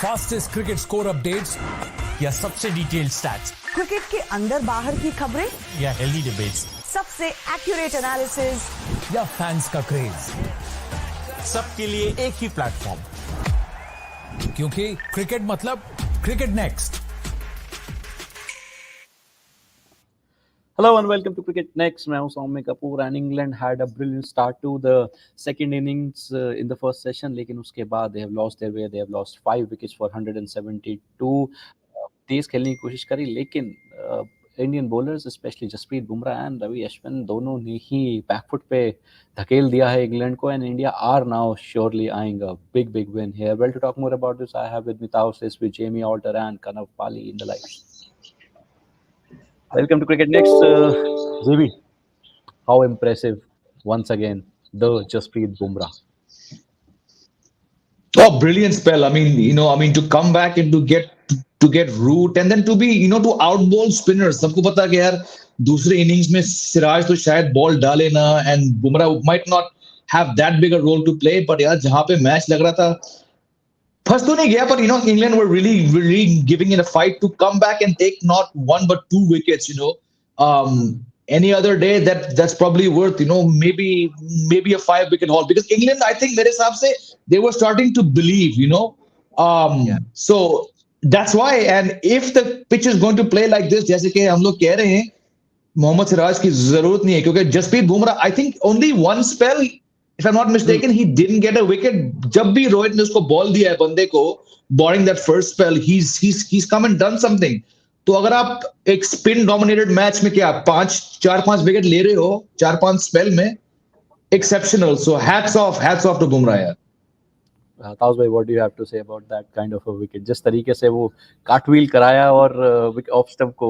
Fastest cricket score updates या सबसे detailed stats, cricket के अंदर बाहर की खबरें या हेल्दी डिबेट्स, सबसे एक्यूरेट एनालिसिस या फैंस का क्रेज, सबके लिए एक ही प्लेटफॉर्म, क्योंकि क्रिकेट मतलब cricket next. Hello and welcome to Cricket Next. मैं हूं सौम्य Kapoor and England had a brilliant start to the second innings in the first session, लेकिन उसके बाद they have lost their way. They have lost 5 wickets for 172. तेज खेलने की कोशिश करी, लेकिन Indian bowlers specially Jasprit Bumrah and Ravi Ashwin दोनों ने ही बैकफुट पे धकेल दिया है इंग्लैंड को, and India are now surely eyeing a big win here. Well, to talk more about this I have with me Taussis, with Jamie Alter and Kanav Pali in the live. Welcome to Cricket Next. JB, how impressive once again the Jasprit Bumrah. Oh, brilliant spell. I mean, to come back and to get root and then to be, to outbowl spinners. सबको पता है कि यार दूसरे innings में सिराज तो शायद ball डाले ना, and Bumrah might not have that big a role to play, but यार जहाँ पे मैच लग रहा था फंस तो नहीं गया, but England were really giving it a fight to come back and take not one but 2 wickets. Any other day that's probably worth maybe a 5 wicket haul, because England, I think मेरे हिसाब से they were starting to believe. So that's why, and if the pitch is going to play like this, जैसे कि हम लोग कह रहे हैं, मोहम्मद सिराज की जरूरत नहीं है, क्योंकि Jasprit Bumrah I think only one spell, if I'm not mistaken, he didn't get a wicket. जब भी रोहित ने उसको बॉल दिया है बंदे को, barring that first spell, he's come and done something. तो अगर आप एक स्पिन डोमिनेटेड मैच में क्या 4-5 विकेट ले रहे हो 4-5 स्पेल में, exceptional. So hats off to Bumrah यार. Taus bhai, what do you have to say about that kind of a wicket? जिस तरीके से वो कार्टव्हील कराया और ऑफ स्टंप को,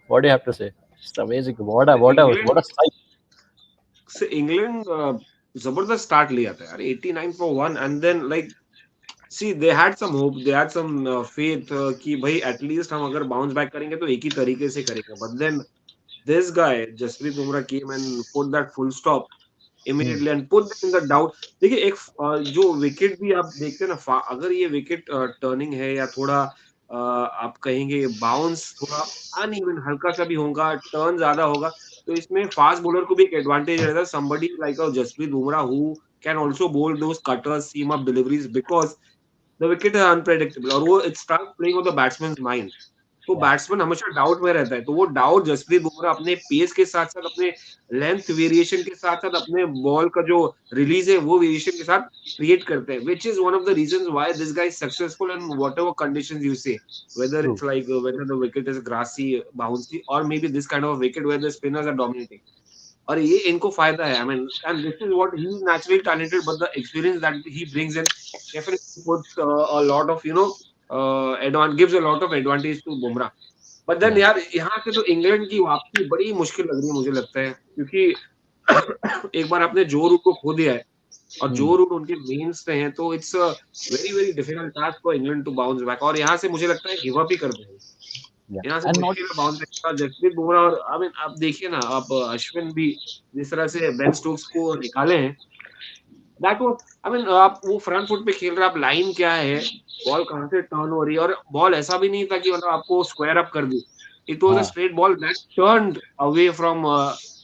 what do you have to say? It's amazing. What a sight. So England जबरदस्त start लिया था यार, 89 for 1, and then like see they had some hope, they had some faith कि भाई एटलीस्ट हम अगर बाउंस बैक करेंगे तो एक ही तरीके से करेंगे, but then this guy Jasprit Bumrah came and put that full stop immediately and put them in the doubt. देखिए एक जो विकेट भी आप देखते हैं ना, अगर ये विकेट टर्निंग है या थोड़ा आप कहेंगे बाउंस थोड़ा अनइवन हल्का सा भी होगा, टर्न ज्यादा होगा, तो इसमें फास्ट बॉलर को भी एक एडवांटेज रहता है. somebody like a Jasprit Bumrah who can also bowl those cutters, seam up deliveries, because the wicket is unpredictable और वो it starts playing on the batsman's mind. तो बैट्समैन हमेशा डाउट में रहता है, तो वो डाउट जसप्रीत बुमराह अपने पेस के साथ साथ अपने लेंथ वेरिएशन के साथ साथ अपने बॉल का जो रिलीज है वो वेरिएशन के साथ क्रिएट करते हैं, which is one of the reasons why this guy is successful in whatever conditions you say, whether it's like whether the wicket is grassy, bouncy, or maybe this kind of wicket where the spinners are dominating. और ये इनको फायदा है. I mean, and this is what he is naturally talented, but the experience that he brings in definitely puts a lot of gives a lot of advantage to Bumrah. But then यार यहाँ से तो England की वापसी बड़ी मुश्किल लग रही है मुझे लगता है, क्योंकि एक बार आपने जो रूट को खो दिया है और जो रूट उनके मेंस पे हैं, तो it's a very difficult task for England to bounce back, और यहाँ से मुझे लगता है गिव अप ही कर देंगे. यहाँ से मुश्किल है बाउंस बैक. जसप्रीत बुमराह और आई मीन आप देखिए ना, आप अश्विन भी जिस तरह से बेन स्टोक्स को निकाले हैं, दैट वाज आई मीन आप वो फ्रंट फुट पे खेल रहे, आप लाइन क्या है, बॉल कहां से टर्न हो रही है, और बॉल ऐसा भी नहीं था कि मतलब आपको स्क्वायर अप कर दी. It was a straight ball that turned away from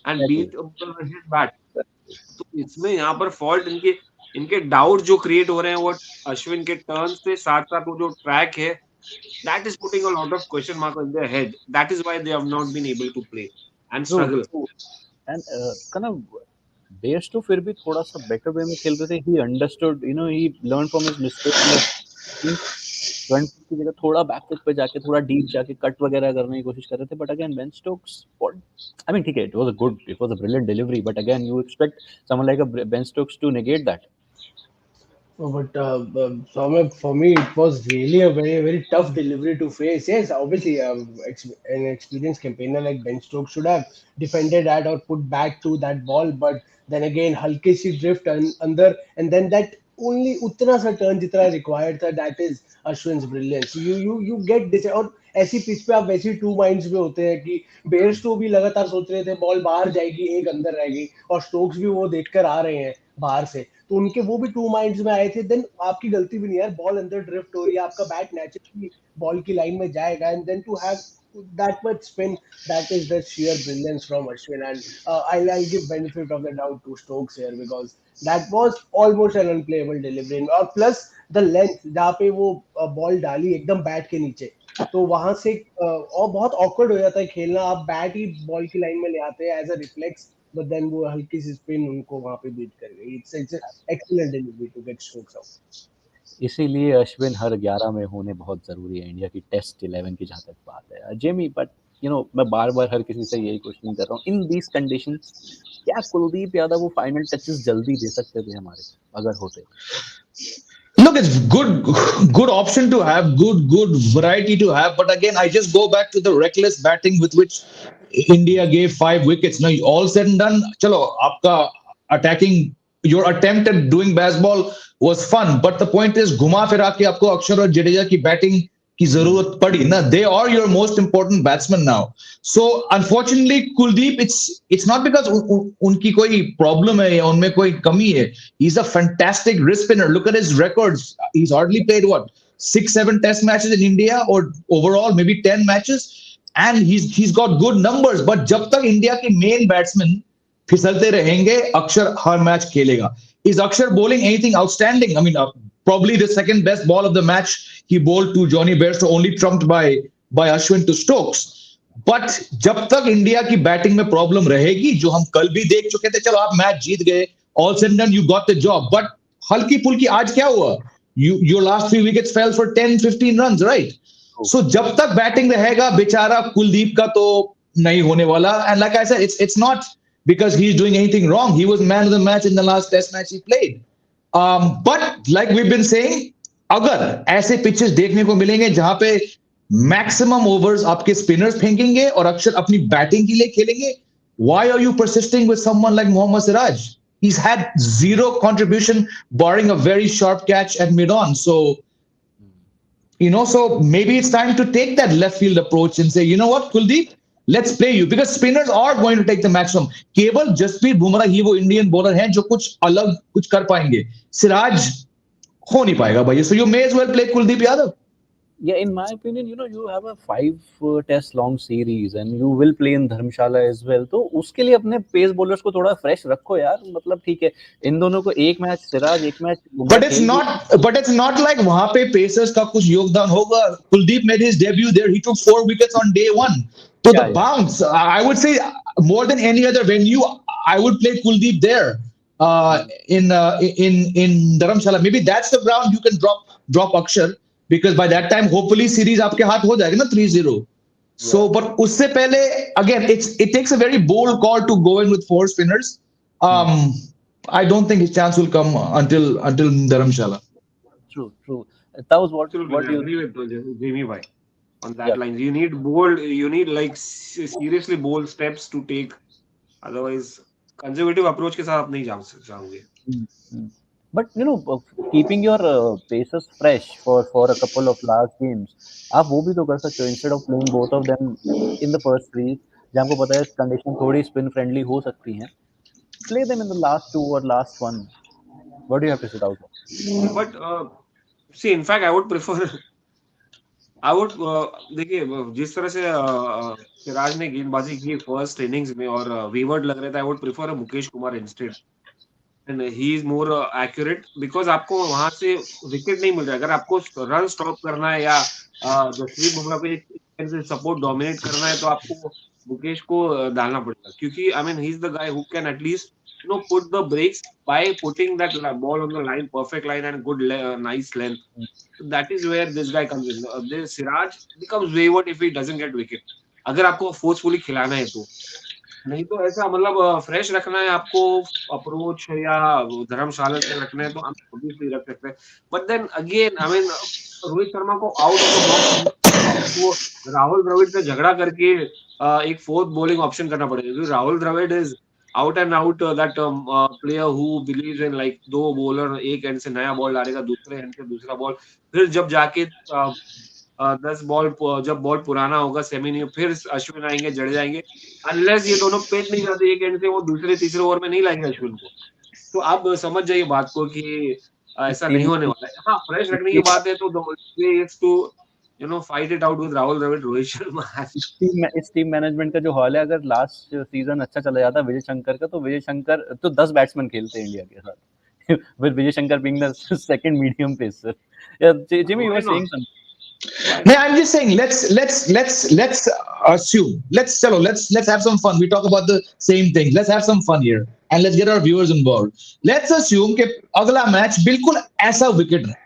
and beat his bat. तो इसमें यहाँ पर फॉल्ट इनके डाउट जो क्रिएट हो रहे हैं वो अश्विन के टर्न से साथ साथ वो जो ट्रैक है, that is putting a lot of question mark on their head. That is why they have not been able to play and struggle. And kind of Bairstow फिर भी थोड़ा सा better way में खेल रहे थे. He understood, he learned from his mistakes. Front की जगह थोड़ा बैक फुट पे जाके थोड़ा डीप जाके कट वगैरह करने की कोशिश कर रहे थे. But again Ben Stokes, I mean, ठीक है, it was a brilliant delivery, but again you expect someone like a Ben Stokes to negate that. But for me, it was really a very tough delivery to face. Yes, obviously, an experienced campaigner like Ben Stokes should have defended that or put back to that ball. But then again, halki si drift under, and then that only उतना सा turn जितना required था. That is Ashwin's brilliance. You get this. और ऐसी pitch पे आप वैसे 2 minds में होते हैं कि बेयरस्टो भी लगातार सोच रहे थे बॉल बाहर जाएगी, एक अंदर रहेगी, और स्टोक्स भी वो देखकर आ रहे हैं बाहर से. तो उनके वो भी टू माइंड्स में आए थे। देन आपकी गलती भी नहीं यार, बॉल अंदर ड्रिफ्ट हो रही है, आपका बैट नेचुरली बॉल की लाइन में जाएगा, and then to have that much spin, that is the sheer brilliance from Ashwin. And I'll give benefit of the doubt to Stokes here, because that was almost an unplayable delivery. और plus the length जहाँ पे वो ball डाली एकदम bat के नीचे, तो वहां से और बहुत awkward हो जाता है खेलना, आप बैट ही बॉल की लाइन में ले आते हैं as a reflex, but then वो हल्की सी स्पिन उनको वहां पे बीट कर गई. It's excellent delivery to get strokes out. इसीलिए अश्विन हर 11 में होने बहुत जरूरी है इंडिया की टेस्ट 11 की, जहां तक बात है जेमी. बट मैं बार बार हर किसी से यही क्वेश्चन कर रहा हूँ, इन दीज कंडीशंस क्या कुलदीप यादव वो फाइनल टचेस जल्दी दे सकते थे हमारे अगर होते? Look, it's good option to have, good variety to have. But again, I just go back to the reckless batting with which India gave 5 wickets. Now, all said and done, chalo, aapka attacking, your attempt at doing baseball was fun. But the point is, घुमा फिरा के आपको अक्षर और जडेजा की batting की जरूरत पड़ी ना. They are your most important batsmen now. So unfortunately, Kuldeep, it's not because उनकी कोई problem है या उनमें कोई कमी है. He's a fantastic wrist spinner. Look at his records. He's hardly played 6-7 test matches in India, or overall maybe 10 matches, and he's got good numbers. But जब तक इंडिया के मेन बैट्समैन फिसलते रहेंगे, अक्षर हर मैच खेलेगा. Is Akshar bowling anything outstanding? I mean, probably the second best ball of the match he bowled to Johnny Bairstow, only trumped by Ashwin to Stokes. But जब तक India की batting में problem रहेगी, जो हम कल भी देख चुके थे, चलो आप मैच जीत गए, all said and done, you got the job. But हल्की फुल्की आज क्या हुआ? Your last 3 wickets fell for 10-15 runs, right? So जब तक बैटिंग रहेगा, बेचारा कुलदीप का तो नहीं होने वाला. And like I said, it's not because he's doing anything wrong. He was man of the match in the last test match he played. But like we've been saying, अगर ऐसे पिचेस देखने को मिलेंगे जहां पे मैक्सिमम ओवर्स आपके spinners फेंकेंगे और अक्षर अपनी बैटिंग के लिए खेलेंगे, why are you persisting with someone like Mohammad Siraj? He's had 0 contribution barring a very sharp catch at mid-on. So so maybe it's time to take that left field approach and say, you know what, Kuldeep, let's play you, because spinners are going to take the maximum. केवल जसप्रीत बुमराह ही वो Indian bowler हैं जो कुछ अलग कुछ कर पाएंगे. सिराज हो नहीं पाएगा भाई. So you may as well play Kuldeep Yadav. Yeah, in my opinion, you have a 5 test long series and you will play in Dharamshala as well. तो उसके लिए अपने पेस बॉलर्स को थोड़ा फ्रेश रखो यार. मतलब ठीक है, इन दोनों को एक मैच सिराज, एक match. But it's not like वहां पे पेसर्स का कुछ योगदान होगा. Kuldeep made his debut there. He took 4 wickets on day 1. So the bounce, I would say, more than any other venue, I would play Kuldeep there in Dharamshala. Maybe that's the ground you can drop Akshar, because by that time, hopefully, series आपके हाथ हो जाएगा ना 3-0. So, but उससे पहले, again, it takes a very bold call to go in with 4 spinners. I don't think his chance will come until Dharamshala. True. That was what you agree with Jamie bhai on that line. You need like seriously bold steps to take. Otherwise, conservative approach के साथ आप नहीं जाओगे. But keeping your paces fresh for a couple of last games, आप वो भी तो कर सकते हो. Instead of playing both of them in the first 3, जहाँ आपको पता है कंडीशन थोड़ी spin friendly हो सकती हैं, play them in the last 2 or last 1. What do you have to say about that? But see, in fact, I would prefer. देखिए जिस तरह से सिराज ने गेंदबाजी की फर्स्ट इनिंग्स में और वेवर्ड लग रहा था, I would prefer Mukesh Kumar instead. And he is more accurate, because आपको वहां से विकेट नहीं मिल रहा है. अगर आपको रन स्टॉप करना है या जसप्रीत बुमराह पे सपोर्ट डोमिनेट करना है, तो आपको मुकेश को डालना पड़ेगा. क्योंकि I mean he is the guy who can at least put the brakes by putting that ball on the line, perfect line and good nice length. So that is where this guy comes in. Siraj becomes wayward if he doesn't get wicket. अगर आपको forcefully खिलाना है तो, नहीं तो ऐसा मतलब fresh रखना है आपको अप्रोच या धर्मशाला से रखना है तो हम ऑब्वियसली रख सकते हैं. But then again I mean Rohit Sharma को आउट ऑफ द बॉक्स वो राहुल द्रविड़ से झगड़ा करके एक 4th बॉलिंग ऑप्शन करना पड़ेगा, क्योंकि Rahul Dravid is out and out that player who believes in like 2 bowler एक एंड से नया बॉल डालेगा, दूसरे एंड से दूसरा बॉल, फिर जब जाके 10 बॉल जब बॉल पुराना होगा सेमी नहीं, फिर अश्विन आएंगे, जड़ जाएंगे. अनलेस ये दोनों पेट नहीं जाते एक एंड से, वो दूसरे तीसरे ओवर में नहीं लाएंगे अश्विन को. तो आप समझ जाइए बात को कि ऐसा नहीं होने वाला है. हाँ, फ्रेश रखने की बात है तो the only way is to fight it out with Rahul Dravid, Rohit Sharma. इस टीम मैनेजमेंट का जो हाल है, अगर लास्ट सीजन अच्छा चला जाता विजय शंकर का, तो विजय शंकर तो 10 बैट्समैन खेलते हैं इंडिया के साथ with Vijay Shankar being the second medium pacer. Yeah, Jimmy, you were saying something. No, I'm just saying let's assume let's have some fun. We talk about the same thing. Let's have some fun here and let's get our viewers involved. Let's assume कि अगला match बिल्कुल ऐसा wicket है,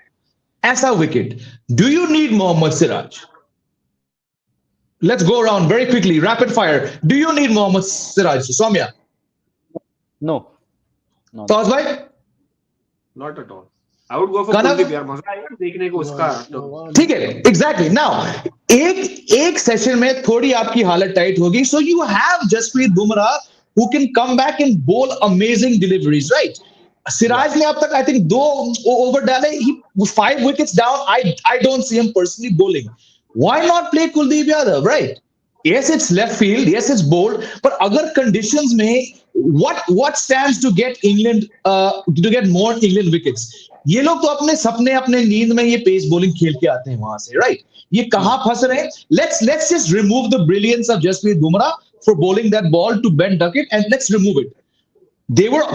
ऐसा wicket. Do you need Mohammad Siraj? Let's go around very quickly, rapid fire. Do you need Mohammad Siraj? Soumya? No. No. Tawaz bhai? Not at all. I would go for Kuldeep यार, मजा आएगा देखने को उसका. ठीक है, exactly. Now एक session में थोड़ी आपकी हालत टाइट होगी, so you have Jasprit Bumrah who can come back and bowl amazing deliveries, right? Siraj ने अब तक I think 2 over डाले, he 5 wickets down. I don't see him personally bowling. Why not play Kuldeep Yadav, right? Yes, it's left field. Yes, it's bold. But अगर conditions में what stands to get England to get more England wickets? ये लोग तो अपने सपने अपने नींद में ये पेस बॉलिंग खेल के आते हैं वहां से, राइट? ये कहां फंस रहे हैं? Let's just remove the brilliance of Jasprit Bumrah for bowling that ball to Ben Duckett and let's remove it. They were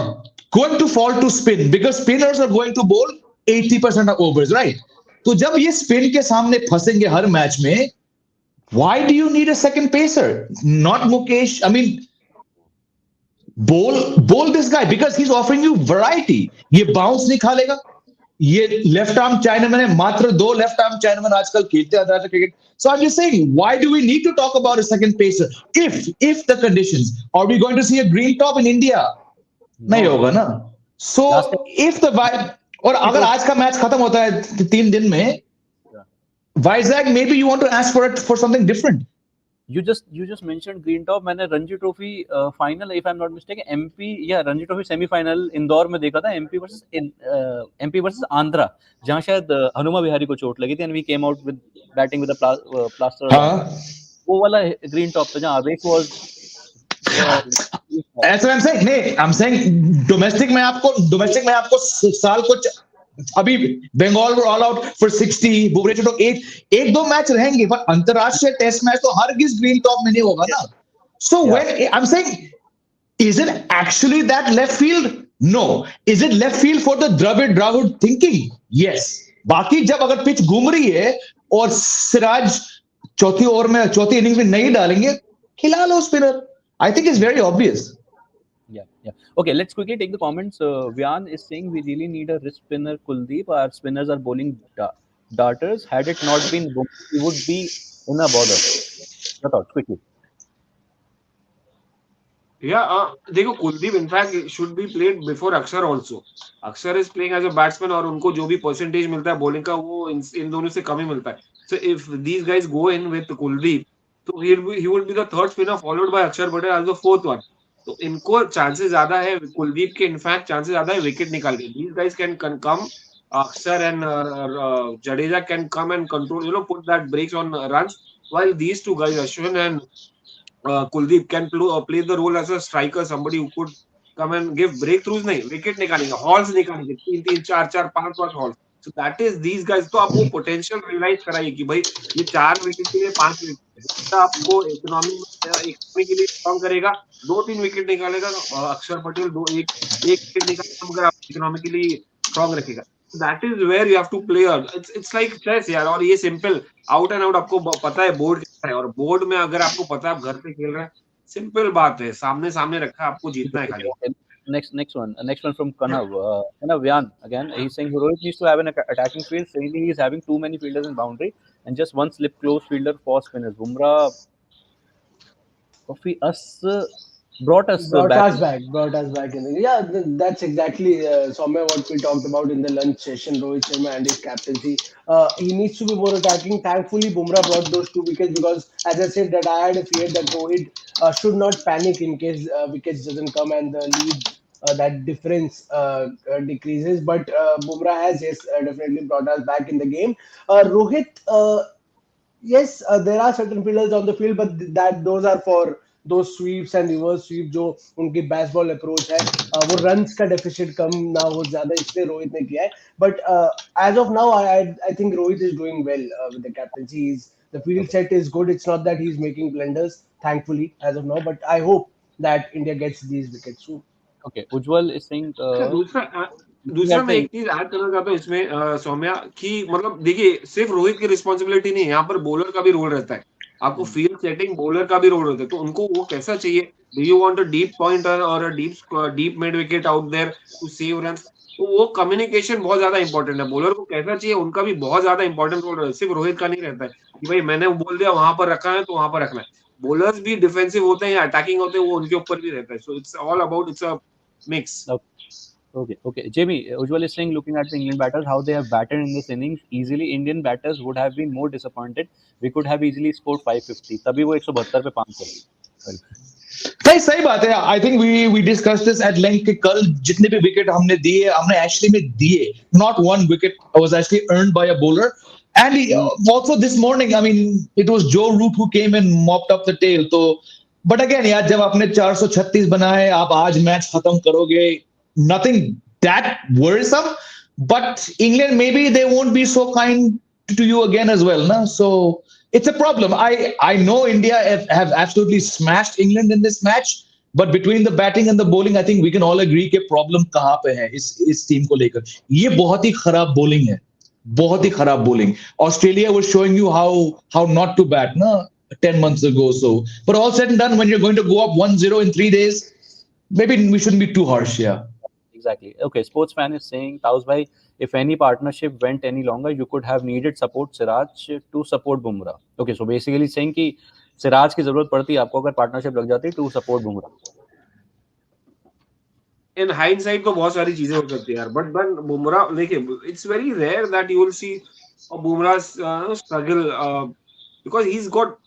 going to fall to spin because spinners are going to bowl 80% of overs, right? तो जब ये spin के सामने फंसेंगे हर match में, why do you need a second pacer? Not Mukesh. I mean, bowl this guy because he's offering you variety. ये bounce नहीं खा लेगा. ये लेफ्ट आर्म चाइनामैन है, मात्र 2 लेफ्ट आर्म चाइनामैन आजकल खेलते हैं अंतरराष्ट्रीय cricket. So I'm just saying, why do we need to talk about a second pacer if the conditions? Are we going to see a green top in India? नहीं होगा ना. So if the vibe और अगर आज का match खत्म होता है 3 दिन में, Vizag, maybe you want to ask for something different. You just mentioned green top. मैंने Ranji trophy final, if I'm not mistaken, MP या रणजी ट्रॉफी सेमीफाइनल इंदौर में देखा था, MP वर्सेस आंध्रा, जहां शायद हनुमा विहारी को चोट लगी थी and we came out with batting with a plaster. वो वाला ग्रीन टॉप था जहां आवेश was. ऐसा I'm saying domestic में आपको साल को अभी Bengal were all out for 60, Bhuvneshwar तो एक 2 मैच रहेंगे, पर अंतरराष्ट्रीय टेस्ट मैच तो हरगिज ग्रीन टॉप में नहीं होगा ना. So when I am saying, is it actually that left field? No. Is it left field for the Dravid thinking? Yes. बाकी जब अगर पिच घूम रही है और सिराज चौथी इनिंग्स में नहीं डालेंगे, खिला लो spinner. I think it's very obvious. Yeah. Okay, let's quickly take the comments. Vyan is saying we really need a wrist spinner, Kuldeep. Our spinners are bowling darters. Had it not been, we would be in a bother. Your thoughts, quickly. Yeah, देखो Kuldeep in fact should be played before Axar also. Axar is playing as a batsman और उनको जो भी percentage मिलता है bowling का वो इन दोनों से कम ही मिलता है. So if these guys go in with Kuldeep, तो he would be the third spinner followed by Axar Patel as the fourth one. तो इनको चांसेस ज्यादा है, कुलदीप के इनफैक्ट चांसेस ज्यादा है विकेट निकाल के. These guys can come, Axar and Jadeja can come and control, put that brakes on runs, while these 2 guys, Ashwin and Kuldeep, can play the role as a striker, somebody who could come and give breakthroughs. नहीं, wicket निकालेंगे, halls निकालेंगे, 3 4 5 halls. So that is these guys. तो आप वो potential realise कराइए कि भाई ये 4 विकेट के लिए 5 विकेट आपको इकोनॉमी के लिए कम करेगा, 2-3 विकेट निकालेगा. अक्षर पटेल 1 विकेट निकालेगा मगर आप इकोनॉमिकली स्ट्रांग रखेगा. That is where you have to play. It's like chess यार. और ये सिंपल आउट एंड आउट आपको पता है बोर्ड क्या है, और बोर्ड में अगर आपको पता है आप घर पे खेल रहे हैं, सिंपल बात है, सामने रखा आपको जीतना है खाली. Next one from Kanav. Vyan again. He's saying Rohit needs to have an attacking field. Saying he's having too many fielders in boundary and just one slip close fielder for spinners. Bumrah brought us back. Yeah, that's exactly Soumya what we talked about in the lunch session. Rohit Sharma and his captaincy. He needs to be more attacking. Thankfully, Bumrah brought those 2 wickets because, as I said, that I had a fear that Rohit should not panic in case wickets doesn't come and the lead, that difference decreases. But Bumrah has definitely brought us back in the game. Rohit, yes, there are certain fielders on the field, but those are for दो sweeps and reverse sweep जो उनकी baseball approach है, वो runs का deficit कम ना हो ज्यादा, इसलिए रोहित ने किया है. But as of now I think Rohit is doing well with the captaincy. The field set is good. It's not that he's making blunders, thankfully, as of now. But I hope that India gets these wickets soon. Okay, Ujjwal is saying. अच्छा, दूसरा मैं एक चीज add करना चाहता हूँ इसमें सौम्या की, मतलब देखिए सिर्फ रोहित की रिस्पॉन्सिबिलिटी नहीं है, यहाँ पर बॉलर का भी रोल रहता है. आपको फील्ड सेटिंग बॉलर का भी रोल रहता है, तो उनको वो कैसा चाहिए. Do you want a deep pointer और a deep mid wicket out there to save run. तो वो कम्युनिकेशन बहुत ज्यादा इंपॉर्टेंट है. बॉलर को कैसा चाहिए उनका भी बहुत ज्यादा इंपॉर्टेंट रोल रहता है. सिर्फ रोहित का नहीं रहता है कि भाई मैंने बोल दिया वहां पर रखना है तो वहां पर रखना है. बॉलर्स भी डिफेंसिव होते हैं या अटैकिंग होते हैं, वो उनके ऊपर भी रहता है. So it's all about, it's a mix. Okay. Jamie, Ujjwal is saying, looking at the England batters, how they have batted in this innings, easily Indian batters would have been more disappointed. We could have easily scored 550. तभी वो 172 पे 500. नहीं, सही बात है. I think we discuss this at length कि कल जितने भी विकेट हमने दिए, हमने एक्चुअली में दिए. Not one wicket was actually earned by a bowler. And also this morning, I mean it was Joe Root who came and mopped up the tail. तो बट अगेन यार, जब आपने 436 बनाए, आप आज मैच खत्म करोगे, nothing that worrisome. But England, maybe they won't be so kind to you again as well, na? So it's a problem. I know India have absolutely smashed England in this match, but between the batting and the bowling, I think we can all agree कि problem कहाँ पे है इस team को लेकर. ये बहुत ही खराब bowling है, बहुत ही खराब bowling. Australia was showing you how not to bat, na, 10 months ago. So, but all said and done, when you're going to go up 1-0 in 3 days, maybe we shouldn't be too harsh. Yeah. Exactly. Okay, sports fan is saying, Taus bhai, if any partnership went any longer, you could have needed support Siraj to support Bumrah. Okay, so basically saying कि सिराज की जरूरत पड़ती है आपको अगर partnership लग जाती है to support Bumrah. In hindsight तो बहुत सारी चीजें हो सकती है यार, बट बुमराह देखिए, it's very rare that you will see Bumrah struggle because he is got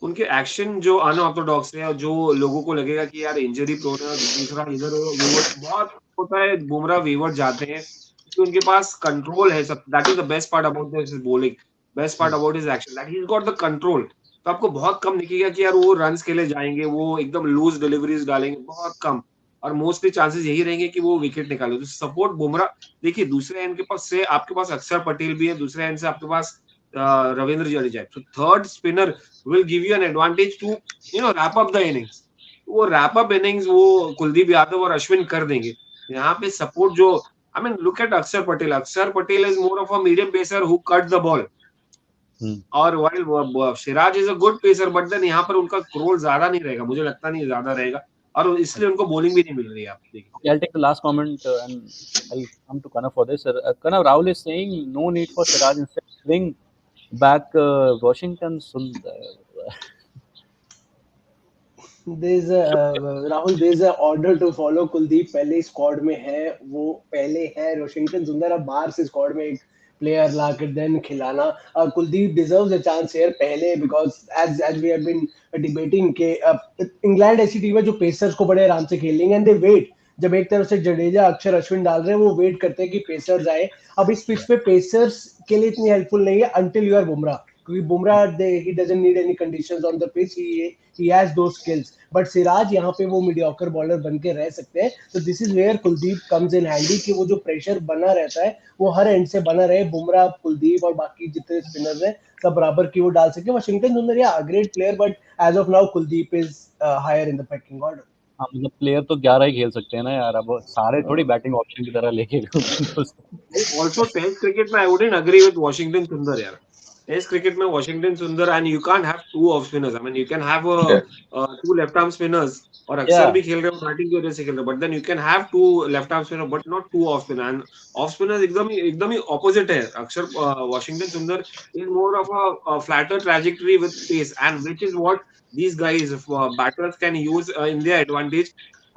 उनके एक्शन जो अनऑर्थोडॉक्स है और जो लोगों को लगेगा कि यार इंजरी प्रोन है. दूसरा इधर बहुत होता है, बुमराह वीवर्ड जाते हैं क्योंकि उनके पास कंट्रोल है. सब that is the best part about this bowling, best part about his action, that he is got the control. तो आपको बहुत कम दिखेगा कि यार वो रन्स के लिए जाएंगे, वो एकदम लूज डिलीवरीज डालेंगे, बहुत कम. और मोस्टली चांसेस यही रहेंगे कि वो विकेट निकाले. तो सपोर्ट बुमराह. देखिए दूसरे एंड के पास से आपके पास अक्षर पटेल भी है, दूसरे एंड से आपके पास रविंद्र जडेजा. तो third spinner will give you an advantage to wrap up the innings. वो wrap up innings वो कुलदीप यादव और अश्विन कर देंगे. यहाँ पे सपोर्ट जो, I mean look at अक्षर पटेल. अक्षर Patel is more of a medium pacer who cut the ball. और while Siraj is a good pacer, but then यहाँ पर उनका रोल ज्यादा नहीं रहेगा, मुझे लगता नहीं ज्यादा रहेगा, और इसलिए उनको बॉलिंग भी नहीं मिल रही है. आप देखिए. I'll take the last comment and I'll come to Kanav for this. Kanav, Rahul is saying no need for Siraj, instead bring back Washington Sundar. There's a Rahul, there's a order to follow. Kuldeep पहले squad में है, वो पहले है. Washington सुंदर अब बाहर से स्क्वाड में एक प्लेयर ला कर देन खिलाना. Kuldeep deserves a chance here पहले, because as we have been debating के इंग्लैंड ऐसी टीम है जो पेसर्स को बड़े आराम से खेलेंगे एंड दे वेट. जब एक तरफ से जडेजा अक्षर अश्विन डाल रहे हैं, वो वेट करते हैं कि पेसर्स आए. अब इस पिच पे पेसर्स के लिए इतनी हेल्पफुल नहीं है अंटिल यू आर बुमराह, क्योंकि Bumrah he doesn't need any conditions on the pitch, he has those skills. But Siraj यहाँ पे वो मीडियोकर बॉलर बन के रह सकते हैं. तो this is where Kuldeep comes in handy, कि वो जो प्रेशर बना रहता है वो हर एंड से बना रहे. बुमराह, कुलदीप और बाकी जितने स्पिनर्स हैं सब बराबर की वो डाल सके. वाशिंगटन सुंदर या great player, but as of now Kuldeep is higher in the packing order. हाँ, मतलब प्लेयर तो 11 ही खेल सकते हैं ना यार, अब सारे थोड़ी बैटिंग ऑप्शन की तरह लेके. Also टेस्ट क्रिकेट में I wouldn't agree with Washington Sundar यार. टेस्ट क्रिकेट में Washington Sundar and you can't have two off spinners. I mean you can have two left arm spinners, और अक्सर भी खेल रहे हो, बैटिंग की वजह से खेल रहे हो, but then you can have two left arm spinners but not two off spinners. And off spinners एकदम ही opposite है. अक्सर Washington Sundar is more of a flatter trajectory with pace, and which is what these guys batters can use in their advantage.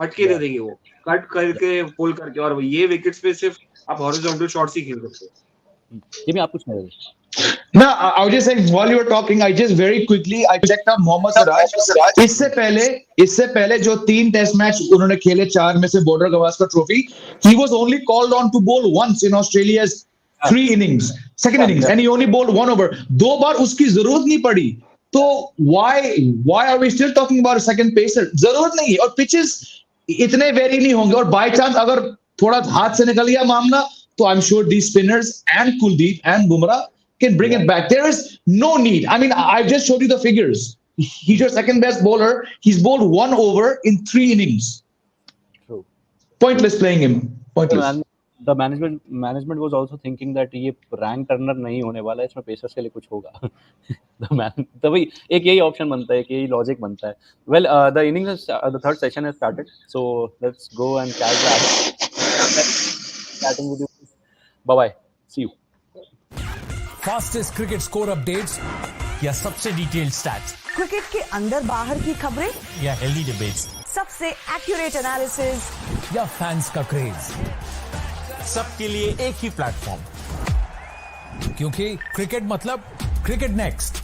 फटके दे देंगे वो, cut करके पुल करके, और ये विकेट्स पे सिर्फ आप हॉरिजॉन्टल शॉट्स ही खेल सकते हो. ये भी आप कुछ नहीं. No, I was just saying while you were talking, I just very quickly I checked up Mohammad Siraj. इससे पहले जो 3 टेस्ट मैच उन्होंने खेले, 4 में से border Gavaskar trophy, he was only called on to bowl once in Australia's 3 innings, second innings, and he only bowled 1 over. 2 बार उसकी जरूरत नहीं पड़ी. तो why are we still talking about a second pacer? जरूरत नहीं है, और pitches इतने वेरी नहीं होंगे, और बाय चांस अगर थोड़ा हाथ से निकल गया मामला, तो I'm sure these spinners and Kuldeep and Bumrah can bring it back. There is no need. I mean, I just showed you the figures. He's your second best bowler. He's bowled 1 over in 3 innings. True. Pointless playing him. Pointless. The management was also thinking that ये rank Turner नहीं होने वाला है, इसमें pacers के लिए कुछ होगा. तो भाई एक यही ऑप्शन बनता है, एक यही लॉजिक बनता है. Well, the innings, the third session has started, so let's go and catch that. Chatting with you. Bye bye. See you. Fastest cricket score updates या सबसे डिटेल्ड स्टैट्स क्रिकेट के अंदर बाहर की खबरें या हेल्दी डिबेट्स, सबसे एक्यूरेट एनालिसिस या फैंस का क्रेज, सबके लिए एक ही प्लेटफॉर्म, क्योंकि क्रिकेट मतलब क्रिकेट नेक्स्ट.